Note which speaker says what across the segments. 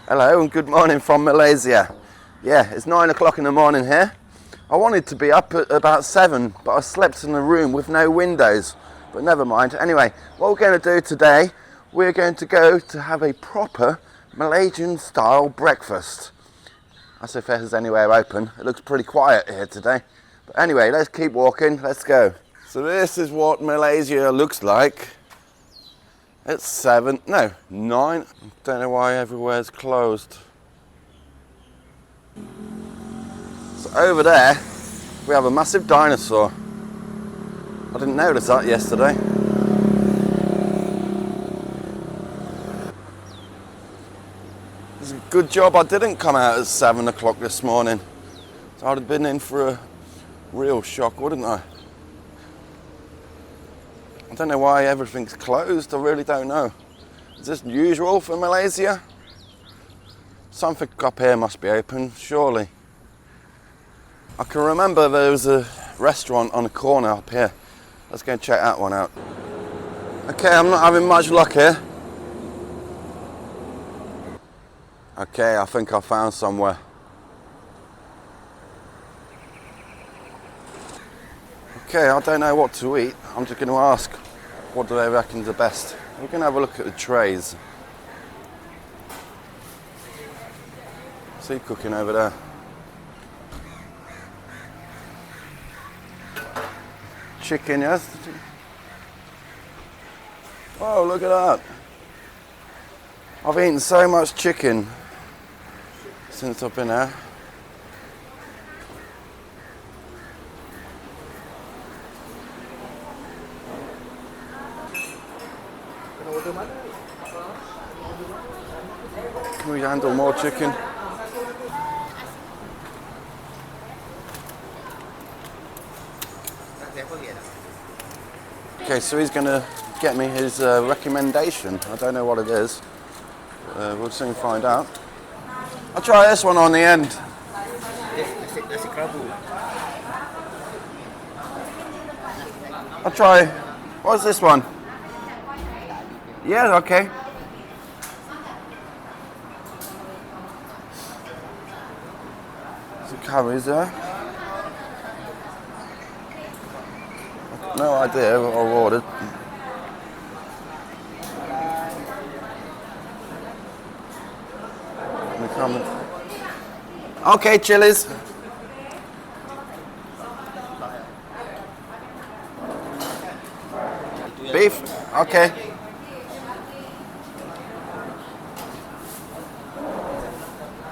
Speaker 1: Hello and good morning from Malaysia. Yeah, it's 9 o'clock in the morning here. I wanted to be up at about 7, but I slept in a room with no windows. But never mind. Anyway, what we're going to do today, we're going to go to have a proper Malaysian style breakfast. As if there's anywhere open. It looks pretty quiet here today. But anyway, let's keep walking. Let's go. So this is what Malaysia looks like. It's 9. Don't know why everywhere's closed. So over there, we have a massive dinosaur. I didn't notice that yesterday. It's a good job I didn't come out at 7 o'clock this morning. So I'd have been in for a real shock, wouldn't I? I don't know why everything's closed, I really don't know. Is this usual for Malaysia? Something up here must be open, surely. I can remember there was a restaurant on the corner up here. Let's go and check that one out. Okay, I'm not having much luck here. Okay, I think I found somewhere. Okay, I don't know what to eat. I'm just going to ask, what do they reckon is the best? We're going to have a look at the trays. See cooking over there. Chicken, yes? Oh, look at that. I've eaten so much chicken since I've been here. Can we handle more chicken? Okay, so he's going to get me his recommendation. I don't know what it is. We'll soon find out. I'll try this one on the end. I'll try. What's this one? Yeah, okay. Some curries there. No idea what I've ordered. Okay, chilies. Beef? Okay.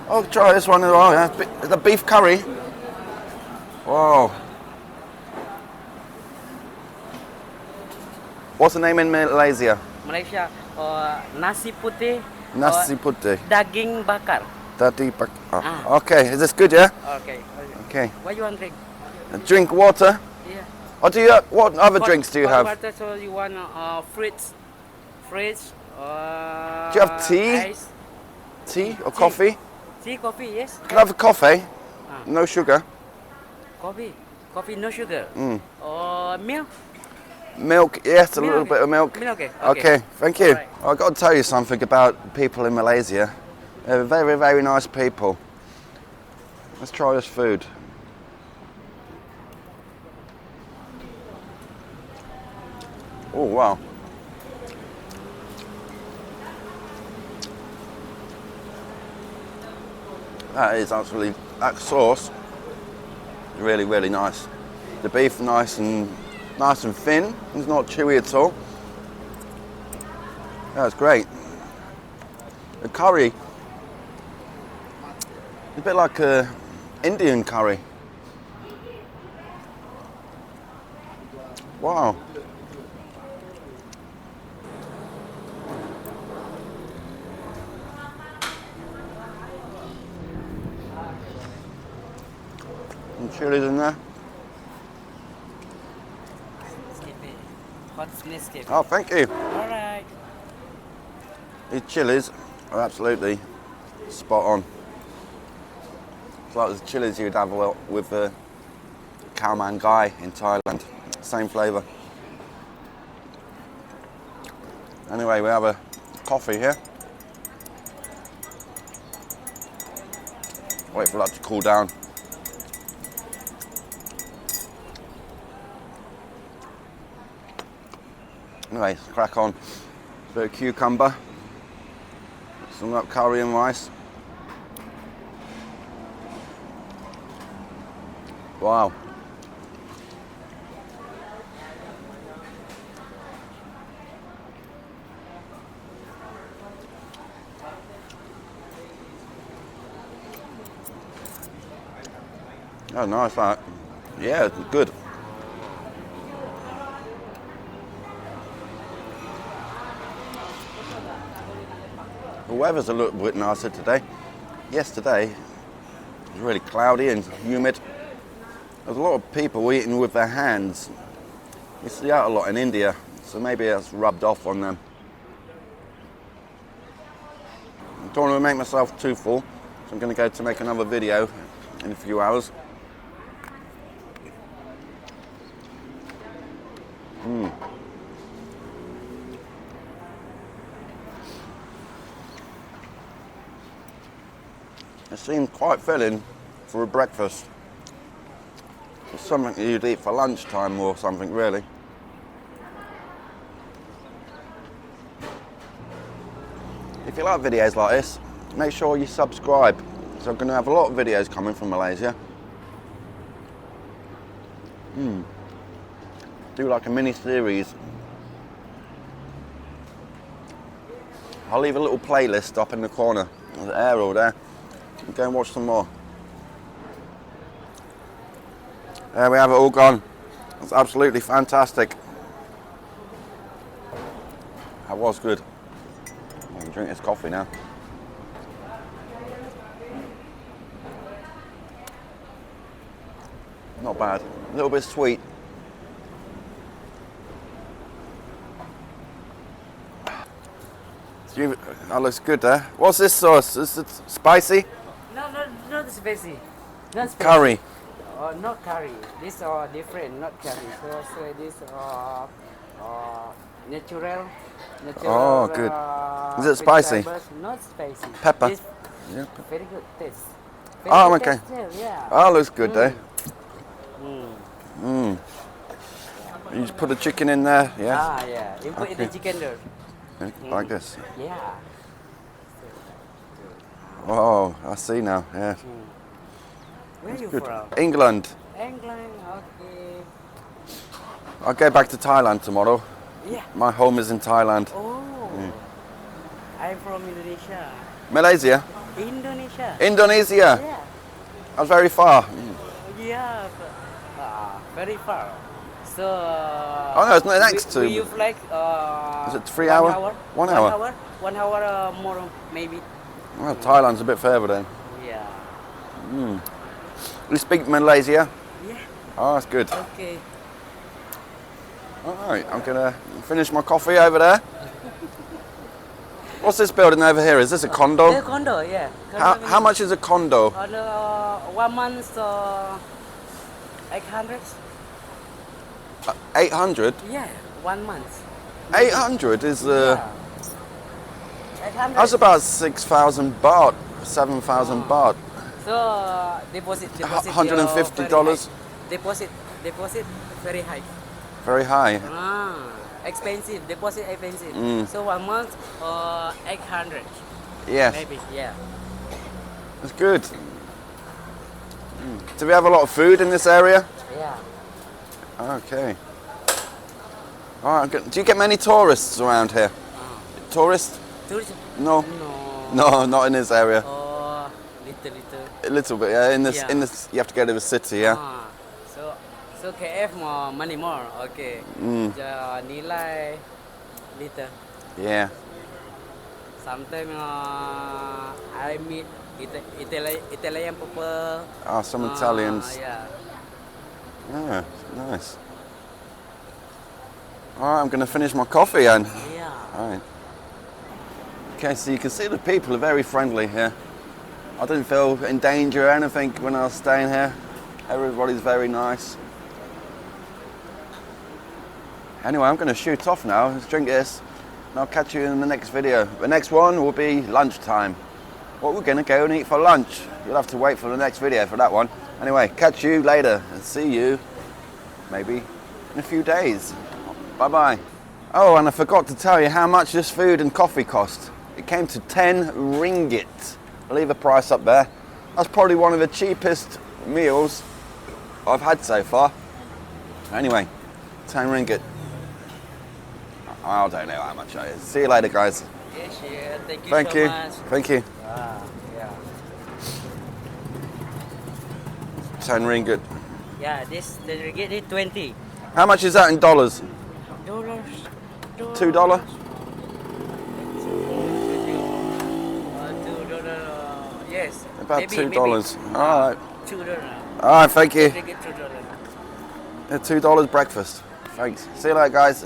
Speaker 1: I'll try this one as well, yeah. The beef curry. Whoa. What's the name in Malaysia?
Speaker 2: Malaysia, nasi putih.
Speaker 1: Nasi putih.
Speaker 2: Daging bakar.
Speaker 1: Okay, is this good, yeah?
Speaker 2: Okay.
Speaker 1: Okay.
Speaker 2: What you want to drink?
Speaker 1: Drink water?
Speaker 2: Yeah.
Speaker 1: Or do you? What other drinks do you have?
Speaker 2: Water, so you want fruits?
Speaker 1: Do you have tea?
Speaker 2: Ice.
Speaker 1: Tea or coffee?
Speaker 2: Tea, coffee, yes.
Speaker 1: Can I have a coffee? No sugar.
Speaker 2: Coffee, no sugar. Or milk?
Speaker 1: Milk, yes, a little bit of milk. Okay, thank you.
Speaker 2: Right.
Speaker 1: I've got to tell you something about people in Malaysia. They're very, very nice people. Let's try this food. Oh, wow. That is actually, that sauce, really, really nice. The beef nice and thin. It's not chewy at all. That's great. The curry, a bit like a Indian curry. Wow. Some chilies in there.
Speaker 2: Hot Nescafe.
Speaker 1: Oh, thank you.
Speaker 2: All right.
Speaker 1: These chilies are absolutely spot on. It's like the chilies you'd have with the khao man gai in Thailand. Same flavour. Anyway, we have a coffee here. Wait for that to cool down. Anyway, let's crack on. A bit of cucumber, some of that curry and rice. Wow. Oh, nice that. Yeah, it's good. The weather's a little bit nicer today. Yesterday, it was really cloudy and humid. There's a lot of people eating with their hands. You see that a lot in India, so maybe that's rubbed off on them. I don't want to make myself too full, so I'm going to go to make another video in a few hours. It seemed quite filling for a breakfast. It's something you'd eat for lunchtime or something, really. If you like videos like this, make sure you subscribe. So I'm going to have a lot of videos coming from Malaysia. Do like a mini series. I'll leave a little playlist up in the corner. There's an arrow there. You go and watch some more. There we have it all gone. It's absolutely fantastic. That was good. I can drink this coffee now. Not bad. A little bit sweet. That looks good there. What's this sauce? Is it spicy?
Speaker 2: No, not spicy. Not spicy.
Speaker 1: Curry.
Speaker 2: Not curry. These are different, not curry. So this natural.
Speaker 1: Oh, good. Is it spicy?
Speaker 2: vegetables, not spicy.
Speaker 1: Pepper.
Speaker 2: This
Speaker 1: Yeah.
Speaker 2: very good taste.
Speaker 1: Oh,
Speaker 2: good
Speaker 1: okay.
Speaker 2: taste, yeah.
Speaker 1: Oh, looks good there.
Speaker 2: Mm.
Speaker 1: You just put the chicken in there, yeah?
Speaker 2: Ah, yeah. You put
Speaker 1: Okay.
Speaker 2: the chicken there.
Speaker 1: Like this.
Speaker 2: Yeah.
Speaker 1: Oh, I see now, yeah.
Speaker 2: Where are you
Speaker 1: Good.
Speaker 2: from?
Speaker 1: England.
Speaker 2: England. Okay.
Speaker 1: I'll go back to Thailand tomorrow.
Speaker 2: Yeah.
Speaker 1: My home is in Thailand.
Speaker 2: Oh. I'm from Indonesia.
Speaker 1: Malaysia?
Speaker 2: Indonesia.
Speaker 1: Indonesia?
Speaker 2: Yeah.
Speaker 1: That's very far.
Speaker 2: Yeah. Very far. So.
Speaker 1: Oh no, it's not next to.
Speaker 2: Will you fly?
Speaker 1: Is it 3 hour? 1 hour?
Speaker 2: 1 hour more, maybe.
Speaker 1: Well, Thailand's a bit further then.
Speaker 2: Yeah.
Speaker 1: You speak Malaysia?
Speaker 2: Yeah.
Speaker 1: Oh, that's good.
Speaker 2: Okay.
Speaker 1: Alright, I'm gonna finish my coffee over there. What's this building over here? Is this a condo?
Speaker 2: The condo, yeah.
Speaker 1: How much is a condo?
Speaker 2: 1 month, 800.
Speaker 1: 800?
Speaker 2: Yeah, 1 month.
Speaker 1: 800 is
Speaker 2: Yeah. 800.
Speaker 1: that's about 6,000 baht, 7,000 baht.
Speaker 2: So deposit
Speaker 1: $150.
Speaker 2: Deposit very high.
Speaker 1: Very high.
Speaker 2: Expensive. Deposit expensive. So 1 month 800.
Speaker 1: Yes,
Speaker 2: Maybe. Yeah.
Speaker 1: that's good. Do we have a lot of food in this area?
Speaker 2: Yeah.
Speaker 1: Okay. All right. Good. Do you get many tourists around here? Tourists?
Speaker 2: Tourism?
Speaker 1: No.
Speaker 2: No.
Speaker 1: No, not in this area.
Speaker 2: Little.
Speaker 1: A little bit. Yeah. In this,
Speaker 2: Yeah.
Speaker 1: in this, you have to go to the city. Yeah.
Speaker 2: So KF more money more. Okay. Nilai little.
Speaker 1: Yeah.
Speaker 2: Sometimes I meet Italian people.
Speaker 1: Oh, some Italians.
Speaker 2: Yeah.
Speaker 1: Yeah, nice. All right, I'm going to finish my coffee and.
Speaker 2: Yeah.
Speaker 1: All right. Okay, so you can see the people are very friendly here. I didn't feel in danger or anything when I was staying here. Everybody's very nice. Anyway, I'm going to shoot off now. Let's drink this, and I'll catch you in the next video. The next one will be lunchtime. what we're going to go and eat for lunch. You'll have to wait for the next video for that one. Anyway, catch you later and see you maybe in a few days. Bye bye. Oh, and I forgot to tell you how much this food and coffee cost. It came to 10 ringgit. I'll leave a price up there. That's probably one of the cheapest meals I've had so far. Anyway, 10 ringgit. I don't know how much that is. See you later, guys.
Speaker 2: Yes, yeah. Thank you
Speaker 1: Thank
Speaker 2: so
Speaker 1: you.
Speaker 2: much.
Speaker 1: Thank you.
Speaker 2: Yeah.
Speaker 1: 10 ringgit.
Speaker 2: Yeah, this the ringgit is 20
Speaker 1: How much is that in dollars?
Speaker 2: dollars.
Speaker 1: $2?
Speaker 2: $2. Yes.
Speaker 1: About
Speaker 2: maybe,
Speaker 1: $2.
Speaker 2: Maybe.
Speaker 1: All right.
Speaker 2: $2.
Speaker 1: All right, thank you.
Speaker 2: Ringgit $2.
Speaker 1: $2 breakfast. Thanks. See you later, guys.